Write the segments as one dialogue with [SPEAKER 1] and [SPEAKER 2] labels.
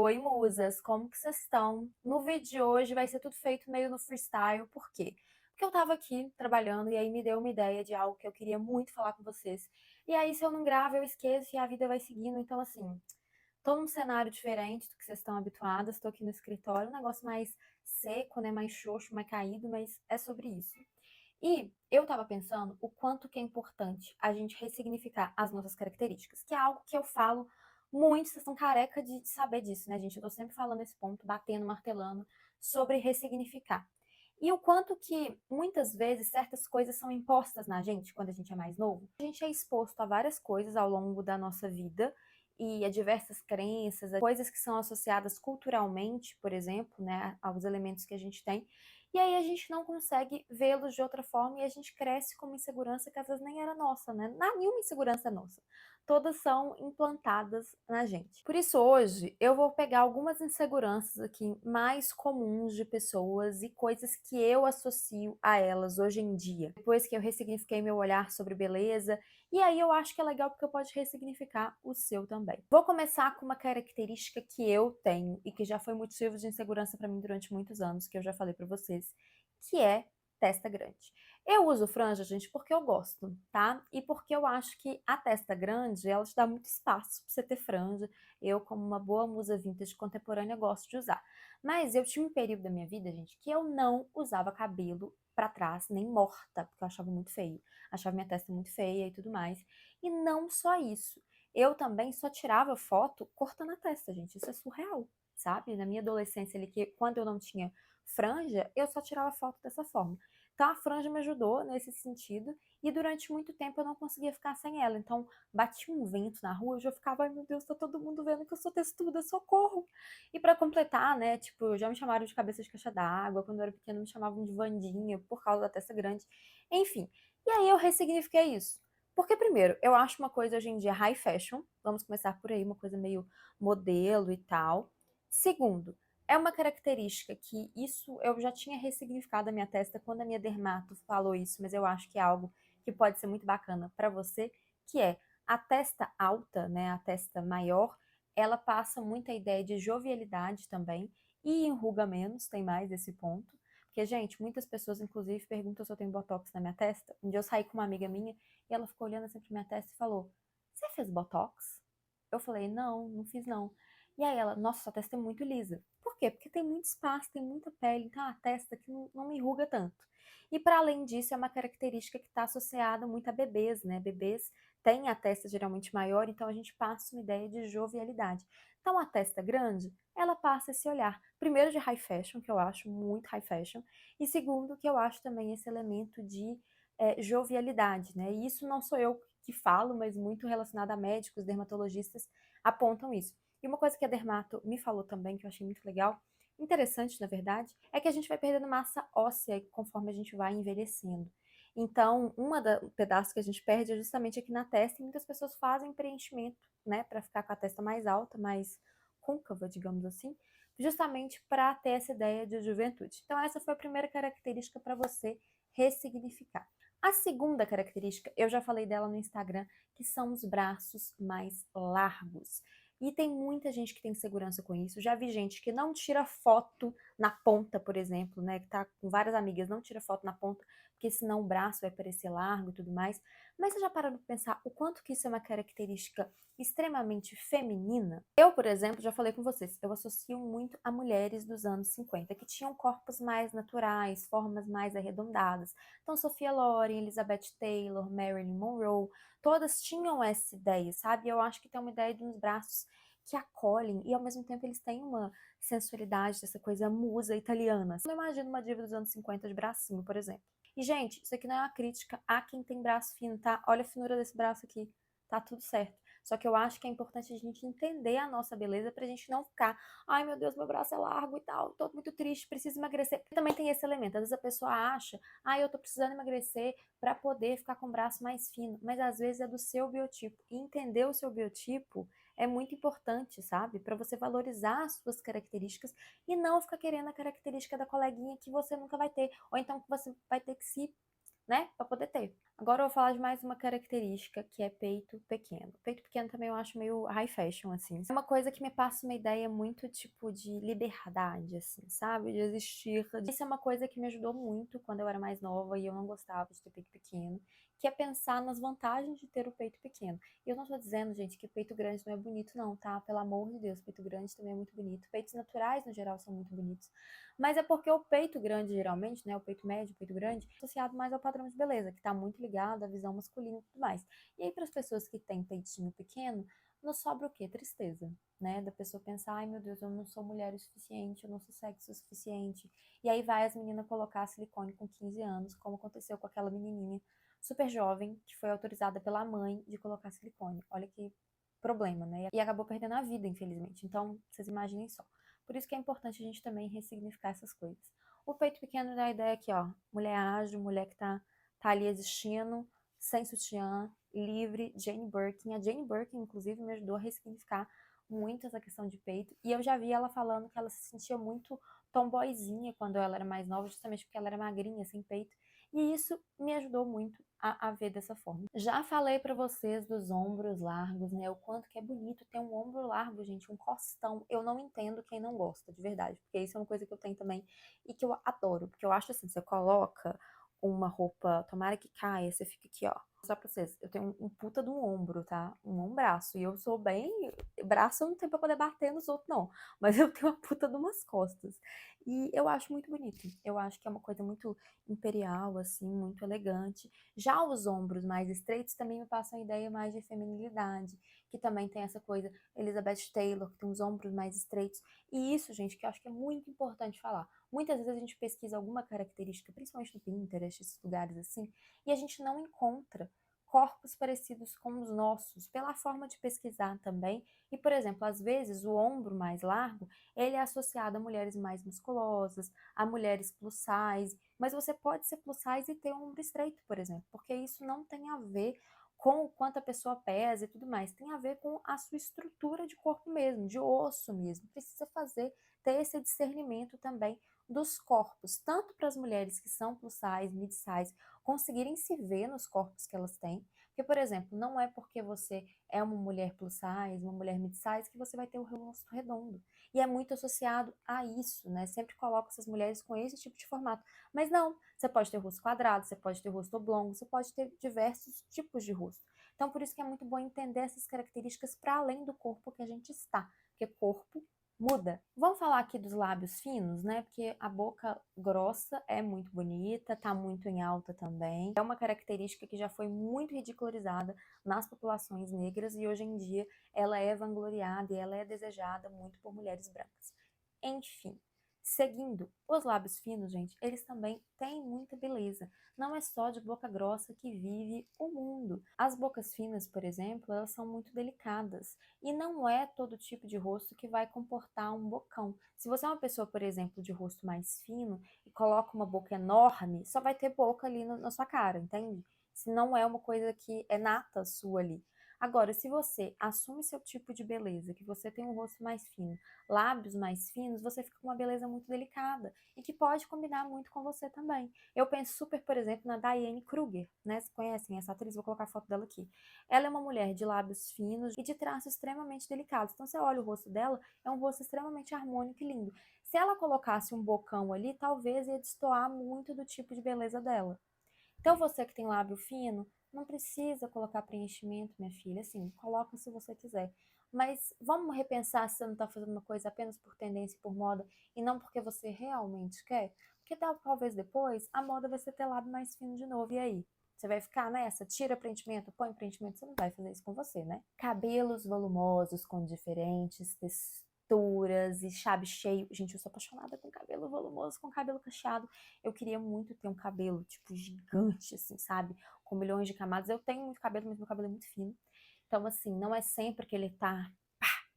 [SPEAKER 1] Oi, musas, como que vocês estão? No vídeo de hoje vai ser tudo feito meio no freestyle, por quê? Porque eu tava aqui trabalhando e aí me deu uma ideia de algo que eu queria muito falar com vocês. E aí, se eu não gravo, eu esqueço e a vida vai seguindo. Então, assim, tô num cenário diferente do que vocês estão habituadas, tô aqui no escritório, um negócio mais seco, né? Mais xoxo, mais caído, mas é sobre isso. E eu tava pensando o quanto que é importante a gente ressignificar as nossas características, que é algo que eu falo muito, vocês estão careca de saber disso, né, gente? Eu tô sempre falando esse ponto, batendo, martelando, sobre ressignificar. E o quanto que, muitas vezes, certas coisas são impostas na gente quando a gente é mais novo. A gente é exposto a várias coisas ao longo da nossa vida e a diversas crenças, a coisas que são associadas culturalmente, por exemplo, né, aos elementos que a gente tem. E aí a gente não consegue vê-los de outra forma e a gente cresce com uma insegurança que às vezes nem era nossa, né? Nenhuma insegurança é nossa. Todas são implantadas na gente. Por isso, hoje, eu vou pegar algumas inseguranças aqui mais comuns de pessoas e coisas que eu associo a elas hoje em dia. Depois que eu ressignifiquei meu olhar sobre beleza, e aí eu acho que é legal porque eu posso ressignificar o seu também. Vou começar com uma característica que eu tenho e que já foi motivo de insegurança para mim durante muitos anos, que eu já falei para vocês, que é testa grande. Eu uso franja, gente, porque eu gosto, tá? E porque eu acho que a testa grande, ela te dá muito espaço pra você ter franja. Eu, como uma boa musa vintage contemporânea, gosto de usar. Mas eu tinha um período da minha vida, gente, que eu não usava cabelo pra trás, nem morta, porque eu achava muito feio. Achava minha testa muito feia e tudo mais. E não só isso. Eu também só tirava foto cortando a testa, gente. Isso é surreal, sabe? Na minha adolescência ali, que quando eu não tinha franja, eu só tirava foto dessa forma. Então a franja me ajudou nesse sentido e durante muito tempo eu não conseguia ficar sem ela. Então batia um vento na rua, eu já ficava, ai meu Deus, tá todo mundo vendo que eu sou textuda, socorro. E pra completar, né, tipo, já me chamaram de cabeça de caixa d'água, quando eu era pequena me chamavam de Vandinha por causa da testa grande. Enfim, e aí eu ressignifiquei isso. Porque primeiro, eu acho uma coisa hoje em dia high fashion, vamos começar por aí, uma coisa meio modelo e tal. Segundo, é uma característica que isso eu já tinha ressignificado a minha testa quando a minha dermato falou isso, mas eu acho que é algo que pode ser muito bacana para você, que é a testa alta, né, a testa maior, ela passa muita ideia de jovialidade também e enruga menos, tem mais esse ponto. Porque, gente, muitas pessoas, inclusive, perguntam se eu tenho botox na minha testa. Um dia eu saí com uma amiga minha e ela ficou olhando assim pra minha testa e falou: Você fez botox? Eu falei: Não, não fiz não. E aí ela: Nossa, sua testa é muito lisa. Por quê? Porque tem muito espaço, tem muita pele, então a testa que não me enruga tanto. E para além disso, é uma característica que está associada muito a bebês, né? Bebês têm a testa geralmente maior, então a gente passa uma ideia de jovialidade. Então a testa grande, ela passa esse olhar, primeiro de high fashion, que eu acho muito high fashion, e segundo, que eu acho também esse elemento de jovialidade, né? E isso não sou eu que falo, mas muito relacionado a médicos, dermatologistas apontam isso. E uma coisa que a Dermato me falou também, que eu achei muito legal, interessante na verdade, é que a gente vai perdendo massa óssea conforme a gente vai envelhecendo. Então, um pedaço que a gente perde é justamente aqui na testa, e muitas pessoas fazem preenchimento, né, para ficar com a testa mais alta, mais côncava, digamos assim, justamente para ter essa ideia de juventude. Então, essa foi a primeira característica para você ressignificar. A segunda característica, eu já falei dela no Instagram, que são os braços mais largos. E tem muita gente que tem segurança com isso. Já vi gente que não tira foto na ponta, por exemplo, né? Que tá com várias amigas, não tira foto na ponta, porque senão o braço vai parecer largo e tudo mais. Mas você já parou para pensar o quanto que isso é uma característica extremamente feminina? Eu, por exemplo, já falei com vocês, eu associo muito a mulheres dos anos 50, que tinham corpos mais naturais, formas mais arredondadas. Então, Sophia Loren, Elizabeth Taylor, Marilyn Monroe, todas tinham essa ideia, sabe? Eu acho que tem uma ideia de uns braços que acolhem e ao mesmo tempo eles têm uma sensualidade dessa coisa musa italiana. Eu não imagino uma diva dos anos 50 de bracinho, por exemplo. E, gente, isso aqui não é uma crítica a quem tem braço fino, tá? Olha a finura desse braço aqui. Tá tudo certo. Só que eu acho que é importante a gente entender a nossa beleza pra gente não ficar, ai meu Deus, meu braço é largo e tal, tô muito triste, preciso emagrecer. Também tem esse elemento. Às vezes a pessoa acha, ai, eu tô precisando emagrecer pra poder ficar com o braço mais fino. Mas às vezes é do seu biotipo. E entender o seu biotipo é muito importante, sabe? Pra você valorizar as suas características e não ficar querendo a característica da coleguinha que você nunca vai ter. Ou então que você vai ter que se né? Pra poder ter. Agora eu vou falar de mais uma característica que é peito pequeno. Peito pequeno também eu acho meio high fashion, assim. É uma coisa que me passa uma ideia muito, tipo, de liberdade, assim, sabe? De existir. Isso é uma coisa que me ajudou muito quando eu era mais nova e eu não gostava de ter peito pequeno, que é pensar nas vantagens de ter o peito pequeno. E eu não tô dizendo, gente, que peito grande não é bonito, não, tá? Pelo amor de Deus, peito grande também é muito bonito. Peitos naturais, no geral, são muito bonitos. Mas é porque o peito grande, geralmente, né, o peito médio, o peito grande, é associado mais ao padrão de beleza, que está muito ligado à visão masculina e tudo mais. E aí, para as pessoas que têm peitinho pequeno, nos sobra o quê? Tristeza, né? Da pessoa pensar, ai meu Deus, eu não sou mulher o suficiente, eu não sou sexy o suficiente. E aí vai as meninas colocar silicone com 15 anos, como aconteceu com aquela menininha super jovem, que foi autorizada pela mãe de colocar silicone. Olha que problema, né? E acabou perdendo a vida, infelizmente. Então, vocês imaginem só. Por isso que é importante a gente também ressignificar essas coisas. O peito pequeno dá a ideia aqui, ó, mulher ágil, mulher que tá ali existindo, sem sutiã, livre, Jane Birkin. A Jane Birkin, inclusive, me ajudou a ressignificar muito essa questão de peito. E eu já vi ela falando que ela se sentia muito tomboyzinha quando ela era mais nova, justamente porque ela era magrinha, sem peito. E isso me ajudou muito a ver dessa forma. Já falei pra vocês dos ombros largos, né? O quanto que é bonito ter um ombro largo, gente, um costão. Eu não entendo quem não gosta, de verdade, porque isso é uma coisa que eu tenho também e que eu adoro, porque eu acho assim, você coloca uma roupa, tomara que caia, você fica aqui, ó. Só pra vocês, eu tenho um puta de um ombro, tá? Um ombraço. E eu sou bem. Braço eu não tenho pra poder bater nos outros, não. Mas eu tenho uma puta de umas costas. E eu acho muito bonito. Eu acho que é uma coisa muito imperial, assim, muito elegante. Já os ombros mais estreitos também me passam a ideia mais de feminilidade, que também tem essa coisa, Elizabeth Taylor, que tem os ombros mais estreitos. E isso, gente, que eu acho que é muito importante falar. Muitas vezes a gente pesquisa alguma característica, principalmente no Pinterest, esses lugares assim, e a gente não encontra corpos parecidos com os nossos, pela forma de pesquisar também. E, por exemplo, às vezes o ombro mais largo, ele é associado a mulheres mais musculosas, a mulheres plus size, mas você pode ser plus size e ter um ombro estreito, por exemplo, porque isso não tem a ver com o quanto a pessoa pesa e tudo mais, tem a ver com a sua estrutura de corpo mesmo, de osso mesmo. Precisa ter esse discernimento também dos corpos, tanto para as mulheres que são plus size, mid size, conseguirem se ver nos corpos que elas têm. Porque, por exemplo, não é porque você é uma mulher plus size, uma mulher mid size, que você vai ter o rosto redondo. E é muito associado a isso, né? Sempre coloco essas mulheres com esse tipo de formato. Mas não, você pode ter rosto quadrado, você pode ter rosto oblongo, você pode ter diversos tipos de rosto. Então, por isso que é muito bom entender essas características para além do corpo que a gente está. Porque corpo muda. Vamos falar aqui dos lábios finos, né? Porque a boca grossa é muito bonita, tá muito em alta também. É uma característica que já foi muito ridicularizada nas populações negras e hoje em dia ela é vangloriada e ela é desejada muito por mulheres brancas. Enfim, seguindo, os lábios finos, gente, eles também têm muita beleza. Não é só de boca grossa que vive o mundo. As bocas finas, por exemplo, elas são muito delicadas. E não é todo tipo de rosto que vai comportar um bocão. Se você é uma pessoa, por exemplo, de rosto mais fino e coloca uma boca enorme, só vai ter boca ali na sua cara, entende? Se não é uma coisa que é nata sua ali. Agora, se você assume seu tipo de beleza, que você tem um rosto mais fino, lábios mais finos, você fica com uma beleza muito delicada e que pode combinar muito com você também. Eu penso super, por exemplo, na Diane Kruger, né? Vocês conhecem essa atriz? Vou colocar a foto dela aqui. Ela é uma mulher de lábios finos e de traços extremamente delicados. Então, você olha o rosto dela, é um rosto extremamente harmônico e lindo. Se ela colocasse um bocão ali, talvez ia destoar muito do tipo de beleza dela. Então, você que tem lábio fino, não precisa colocar preenchimento, minha filha. Assim, coloca se você quiser. Mas vamos repensar se você não está fazendo uma coisa apenas por tendência e por moda e não porque você realmente quer? Porque talvez depois a moda vai ser ter lábio mais fino de novo. E aí? Você vai ficar nessa? Tira preenchimento, põe preenchimento. Você não vai fazer isso com você, né? Cabelos volumosos com diferentes texturas e chave cheio. Gente, eu sou apaixonada com cabelo volumoso, com cabelo cacheado. Eu queria muito ter um cabelo, tipo, gigante, assim, sabe? Com milhões de camadas. Eu tenho muito cabelo, mas meu cabelo é muito fino. Então, assim, não é sempre que ele tá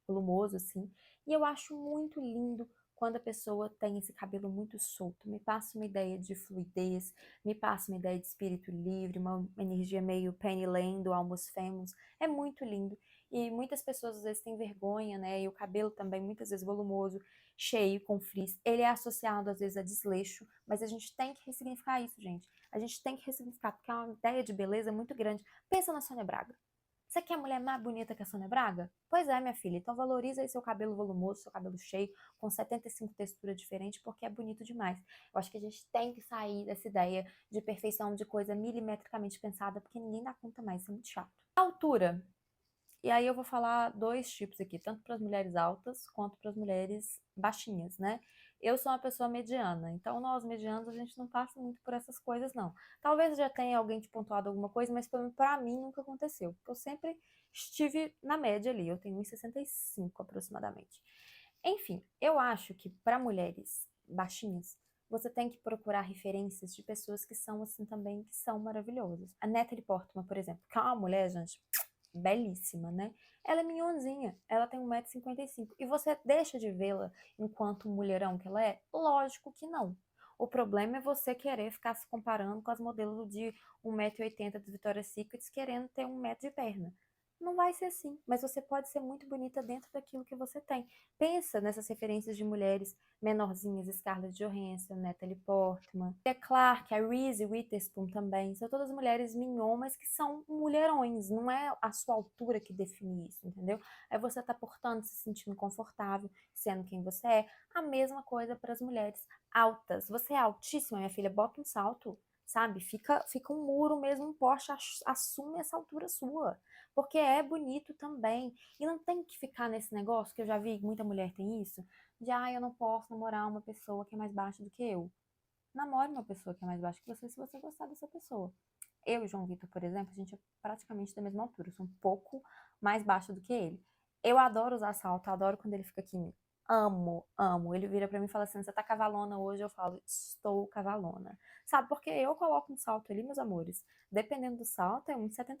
[SPEAKER 1] volumoso, assim. E eu acho muito lindo quando a pessoa tem esse cabelo muito solto. Me passa uma ideia de fluidez, me passa uma ideia de espírito livre, uma energia meio Penny Lane do Almost Famous. É muito lindo. e muitas pessoas às vezes têm vergonha, né? E o cabelo também, muitas vezes volumoso, cheio, com frizz, ele é associado às vezes a desleixo, mas a gente tem que ressignificar isso, gente. A gente tem que ressignificar, porque é uma ideia de beleza muito grande. Pensa na Sônia Braga. Você quer mulher mais bonita que a Sônia Braga? Pois é, minha filha. Então valoriza aí seu cabelo volumoso, seu cabelo cheio, com 75 texturas diferentes, porque é bonito demais. Eu acho que a gente tem que sair dessa ideia de perfeição, de coisa milimetricamente pensada, porque ninguém dá conta mais, isso é muito chato. A altura. E aí eu vou falar dois tipos aqui, tanto para as mulheres altas quanto para as mulheres baixinhas, né? Eu sou uma pessoa mediana, então nós medianos a gente não passa muito por essas coisas, não. Talvez já tenha alguém te pontuado alguma coisa, mas para mim nunca aconteceu, porque eu sempre estive na média ali, eu tenho 1,65 aproximadamente. Enfim, eu acho que para mulheres baixinhas, você tem que procurar referências de pessoas que são assim também, que são maravilhosas. A Natalie Portman, por exemplo, que é uma mulher, gente, belíssima, né? Ela é minhonzinha, ela tem 1,55 m. E você deixa de vê-la enquanto mulherão que ela é? Lógico que não. O problema é você querer ficar se comparando com as modelos de 1,80 m do Victoria's Secret querendo ter 1 m de perna. Não vai ser assim, mas você pode ser muito bonita dentro daquilo que você tem. Pensa nessas referências de mulheres menorzinhas, Scarlett Johansson, Natalie Portman, a Clarke, a Reese Witherspoon também. São todas mulheres mignon, que são mulherões. Não é a sua altura que define isso, entendeu? É você estar portando, se sentindo confortável, sendo quem você é. A mesma coisa para as mulheres altas. Você é altíssima, minha filha, bota um salto. Sabe? Fica um muro mesmo, um poste, assume essa altura sua. Porque é bonito também. E não tem que ficar nesse negócio, que eu já vi, muita mulher tem isso, de, eu não posso namorar uma pessoa que é mais baixa do que eu. Namore uma pessoa que é mais baixa que você se você gostar dessa pessoa. Eu e João Vitor, por exemplo, a gente é praticamente da mesma altura. Eu sou um pouco mais baixa do que ele. Eu adoro usar salto, adoro quando ele fica aqui em mim. Amo, amo. Ele vira pra mim e fala assim: você tá cavalona hoje? Eu falo: estou cavalona. Sabe, porque eu coloco um salto ali, meus amores. Dependendo do salto, é 1,76,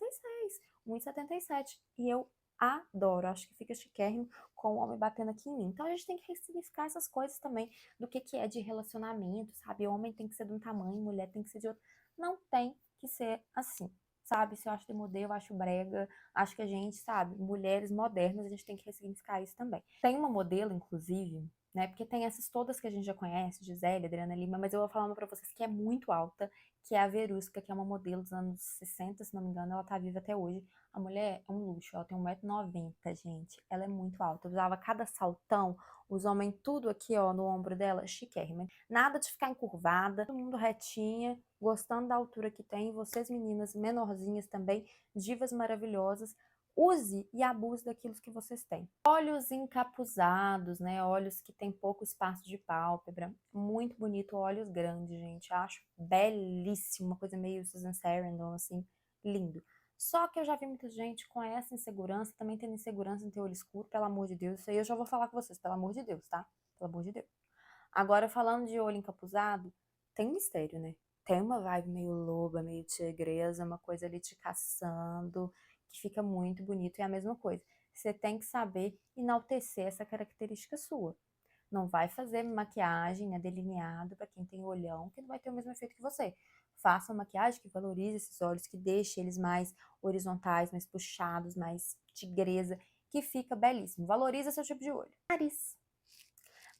[SPEAKER 1] 1,77. E eu adoro. Acho que fica chiquérrimo com o homem batendo aqui em mim. Então a gente tem que ressignificar essas coisas também do que é de relacionamento, sabe? Homem tem que ser de um tamanho, mulher tem que ser de outro. Não tem que ser assim, sabe? Se eu acho demodê, eu acho brega, acho que a gente, sabe, mulheres modernas, a gente tem que ressignificar isso também. Tem uma modelo, inclusive, né? Porque tem essas todas que a gente já conhece, Gisele, Adriana Lima, mas eu vou falar uma pra vocês que é muito alta, que é a Verusca, que é uma modelo dos anos 60, se não me engano, ela tá viva até hoje. A mulher é um luxo, ela tem 1,90 m, gente. Ela é muito alta. Eu usava cada saltão, os homens tudo aqui, ó, no ombro dela, chiquérrima. Nada de ficar encurvada, todo mundo retinha, gostando da altura que tem. Vocês meninas menorzinhas também, divas maravilhosas, use e abuse daquilo que vocês têm. Olhos encapuzados, né? Olhos que tem pouco espaço de pálpebra. Muito bonito, olhos grandes, gente. Acho belíssimo, uma coisa meio Susan Sarandon, assim, lindo. Só que eu já vi muita gente com essa insegurança, também tendo insegurança em ter olho escuro, pelo amor de Deus. Isso aí eu já vou falar com vocês, pelo amor de Deus, tá? Pelo amor de Deus. Agora, falando de olho encapuzado, tem mistério, né? Tem uma vibe meio loba, meio tigresa, uma coisa ali te caçando, que fica muito bonito. E é a mesma coisa. Você tem que saber enaltecer essa característica sua. Não vai fazer maquiagem, né, delineado para quem tem olhão, que não vai ter o mesmo efeito que você. Faça uma maquiagem que valorize esses olhos, que deixe eles mais horizontais, mais puxados, mais tigresa, que fica belíssimo. Valoriza seu tipo de olho. Nariz.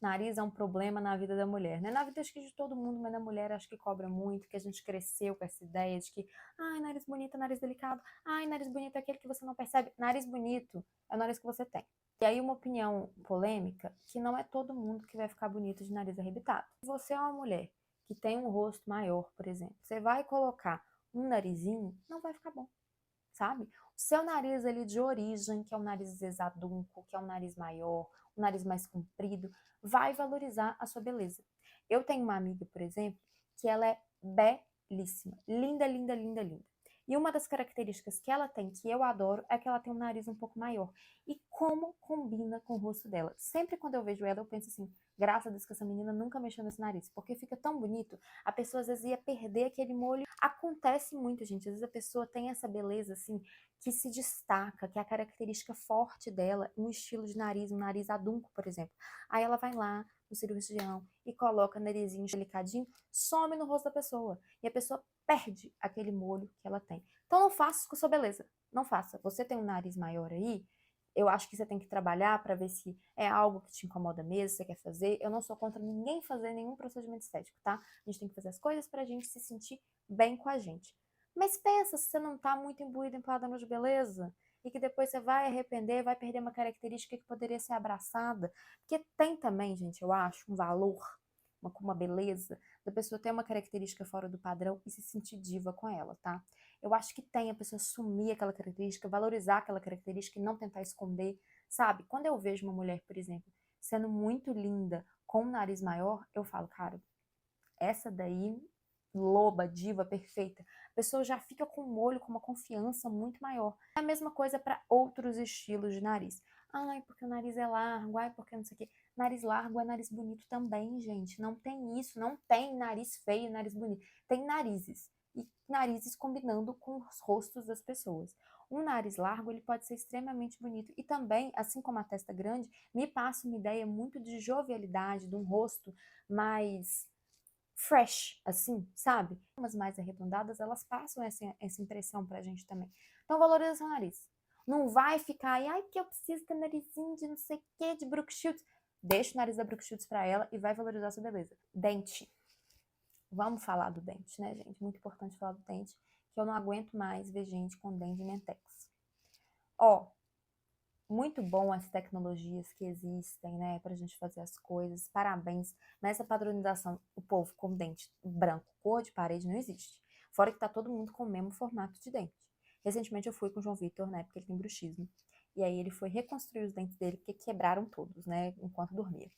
[SPEAKER 1] Nariz é um problema na vida da mulher, né? Na vida acho que de todo mundo, mas na mulher acho que cobra muito, que a gente cresceu com essa ideia de que, nariz bonito é nariz delicado, nariz bonito é aquele que você não percebe. Nariz bonito é o nariz que você tem. E aí uma opinião polêmica, que não é todo mundo que vai ficar bonito de nariz arrebitado. Se você é uma mulher que tem um rosto maior, por exemplo, você vai colocar um narizinho, não vai ficar bom, sabe? O seu nariz ali de origem, que é um nariz exadunco, que é um nariz maior, um nariz mais comprido, vai valorizar a sua beleza. Eu tenho uma amiga, por exemplo, que ela é belíssima, linda, linda, linda, linda. E uma das características que ela tem, que eu adoro, é que ela tem um nariz um pouco maior. E como combina com o rosto dela. Sempre quando eu vejo ela, eu penso assim, graças a Deus que essa menina nunca mexeu nesse nariz, porque fica tão bonito, a pessoa às vezes ia perder aquele molho. Acontece muito, gente, às vezes a pessoa tem essa beleza, assim, que se destaca, que é a característica forte dela, um estilo de nariz, um nariz adunco, por exemplo. Aí ela vai lá no cirurgião e coloca narizinho delicadinho, some no rosto da pessoa. E a pessoa perde aquele molho que ela tem. Então não faça isso com a sua beleza. Não faça. Você tem um nariz maior aí, Eu acho que você tem que trabalhar para ver se é algo que te incomoda mesmo, você quer fazer. Eu não sou contra ninguém fazer nenhum procedimento estético, tá? A gente tem que fazer as coisas pra gente se sentir bem com a gente. Mas pensa se você não tá muito imbuído em padrão de beleza e que depois você vai arrepender, vai perder uma característica que poderia ser abraçada. Porque tem também, gente, eu acho, um valor, uma beleza da pessoa ter uma característica fora do padrão e se sentir diva com ela, tá? Eu acho que tem a pessoa assumir aquela característica, valorizar aquela característica e não tentar esconder, sabe? Quando eu vejo uma mulher, por exemplo, sendo muito linda, com um nariz maior, eu falo, cara, essa daí, loba, diva, perfeita, a pessoa já fica com um olho, com uma confiança muito maior. É a mesma coisa para outros estilos de nariz. Ai, porque o nariz é largo, ai, porque não sei o quê. Nariz largo é nariz bonito também, gente. Não tem isso, não tem nariz feio, nariz bonito. Tem narizes. E narizes combinando com os rostos das pessoas. Um nariz largo, ele pode ser extremamente bonito. E também, assim como a testa grande, me passa uma ideia muito de jovialidade, de um rosto mais fresh, assim, sabe? Umas mais arredondadas, elas passam essa impressão pra gente também. Então valoriza seu nariz. Não vai ficar aí, ai, que eu preciso ter narizinho de não sei o que, de Brooke Shields. Deixa o nariz da Brooke Shields pra ela e vai valorizar sua beleza. Dente. Vamos falar do dente, né, gente? Muito importante falar do dente, que eu não aguento mais ver gente com dente de mentex. Ó, muito bom as tecnologias que existem, né, pra gente fazer as coisas. Parabéns. Nessa padronização, o povo com dente branco, cor de parede, não existe. Fora que tá todo mundo com o mesmo formato de dente. Recentemente eu fui com o João Vitor, né, porque ele tem bruxismo. E aí ele foi reconstruir os dentes dele, porque quebraram todos, né, enquanto dormia.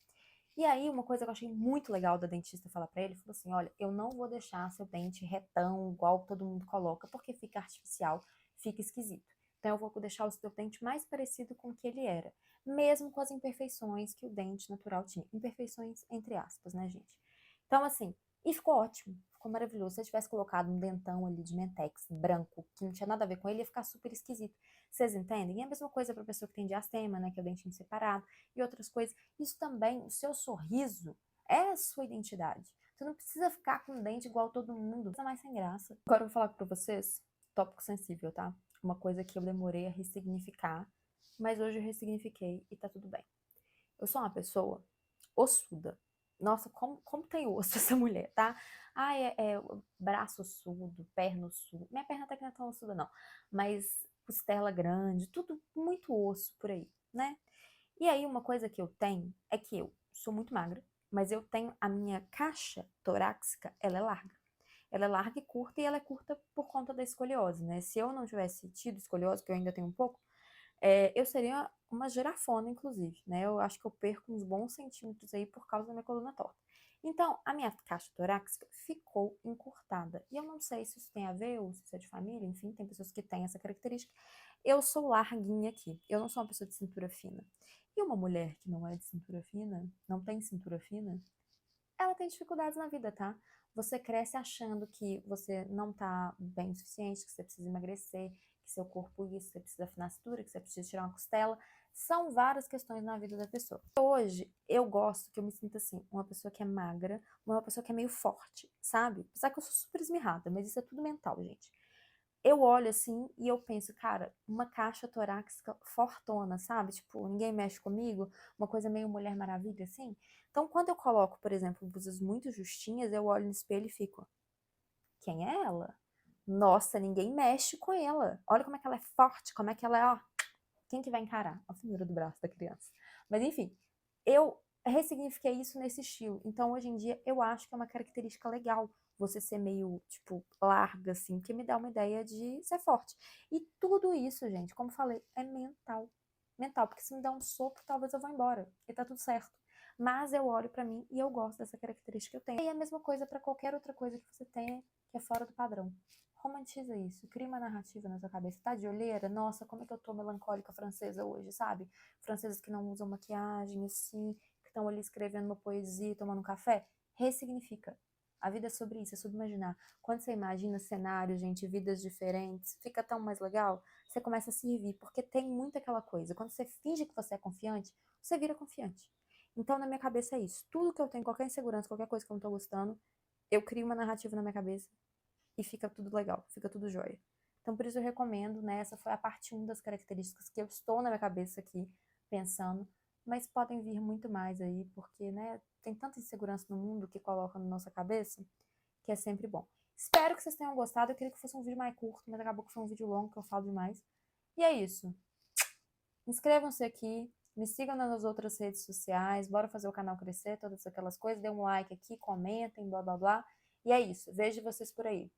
[SPEAKER 1] E aí, uma coisa que eu achei muito legal da dentista falar pra ele, falou assim, olha, eu não vou deixar seu dente retão, igual todo mundo coloca, porque fica artificial, fica esquisito. Então, eu vou deixar o seu dente mais parecido com o que ele era, mesmo com as imperfeições que o dente natural tinha. Imperfeições entre aspas, né, gente? Então, assim, e ficou ótimo, ficou maravilhoso. Se eu tivesse colocado um dentão ali de mentex branco, que não tinha nada a ver com ele, ia ficar super esquisito. Vocês entendem? E a mesma coisa para pessoa que tem diastema, né, que é o dentinho separado, e outras coisas. Isso também, o seu sorriso é a sua identidade. Você não precisa ficar com o dente igual todo mundo, isso é mais sem graça. Agora eu vou falar para vocês, tópico sensível, tá? Uma coisa que eu demorei a ressignificar, mas hoje eu ressignifiquei e tá tudo bem. Eu sou uma pessoa ossuda. Nossa, como tem osso essa mulher, tá? Ah, é braço ossudo, perna ossuda. Minha perna até que não é tão ossuda, não. Mas costela grande, tudo muito osso por aí, né? E aí, uma coisa que eu tenho é que eu sou muito magra, mas eu tenho a minha caixa torácica, ela é larga. Ela é larga e curta, e ela é curta por conta da escoliose, né? Se eu não tivesse tido escoliose, que eu ainda tenho um pouco, eu seria uma girafona, inclusive, né? Eu acho que eu perco uns bons centímetros aí por causa da minha coluna torta. Então, a minha caixa torácica ficou encurtada. E eu não sei se isso tem a ver, ou se isso é de família, enfim, tem pessoas que têm essa característica. Eu sou larguinha aqui, eu não sou uma pessoa de cintura fina. E uma mulher que não é de cintura fina, não tem cintura fina, ela tem dificuldades na vida, tá? Você cresce achando que você não tá bem o suficiente, que você precisa emagrecer, que seu corpo isso, que você precisa afinar a cintura, que você precisa tirar uma costela. São várias questões na vida da pessoa. Hoje, eu gosto que eu me sinta assim, uma pessoa que é magra, uma pessoa que é meio forte, sabe? Apesar que eu sou super esmirrada, mas isso é tudo mental, gente. Eu olho assim e eu penso, cara, uma caixa torácica fortona, sabe? Tipo, ninguém mexe comigo, uma coisa meio Mulher Maravilha, assim. Então, quando eu coloco, por exemplo, blusas muito justinhas, eu olho no espelho e fico, quem é ela? Nossa, ninguém mexe com ela. Olha como é que ela é forte, como é que ela é, ó. Quem que vai encarar? A finura do braço da criança. Mas enfim, eu ressignifiquei isso nesse estilo. Então, hoje em dia, eu acho que é uma característica legal você ser meio, tipo, larga, assim, que me dá uma ideia de ser forte. E tudo isso, gente, como falei, é mental. Mental, porque se me der um sopro, talvez eu vá embora. E tá tudo certo. Mas eu olho pra mim e eu gosto dessa característica que eu tenho. E é a mesma coisa pra qualquer outra coisa que você tenha que é fora do padrão. Romantiza isso, cria uma narrativa na sua cabeça. Tá de olheira? Nossa, como é que eu tô melancólica francesa hoje, sabe? Franceses que não usam maquiagem, assim, que estão ali escrevendo uma poesia, tomando um café. Ressignifica. A vida é sobre isso, é sobre imaginar. Quando você imagina cenários, gente, vidas diferentes, fica tão mais legal. Você começa a servir, porque tem muito aquela coisa. Quando você finge que você é confiante, você vira confiante. Então, na minha cabeça é isso. Tudo que eu tenho, qualquer insegurança, qualquer coisa que eu não tô gostando, eu crio uma narrativa na minha cabeça e fica tudo legal, fica tudo jóia. Então, por isso eu recomendo, né? Essa foi a parte 1 das características que eu estou na minha cabeça aqui pensando, mas podem vir muito mais aí, porque, né, tem tanta insegurança no mundo que coloca na nossa cabeça, que é sempre bom. Espero que vocês tenham gostado. Eu queria que fosse um vídeo mais curto, mas acabou que foi um vídeo longo, que eu falo demais. E é isso. Inscrevam-se aqui, me sigam nas outras redes sociais, bora fazer o canal crescer, todas aquelas coisas. Dê um like aqui, comentem, blá blá blá. E é isso. Vejo vocês por aí.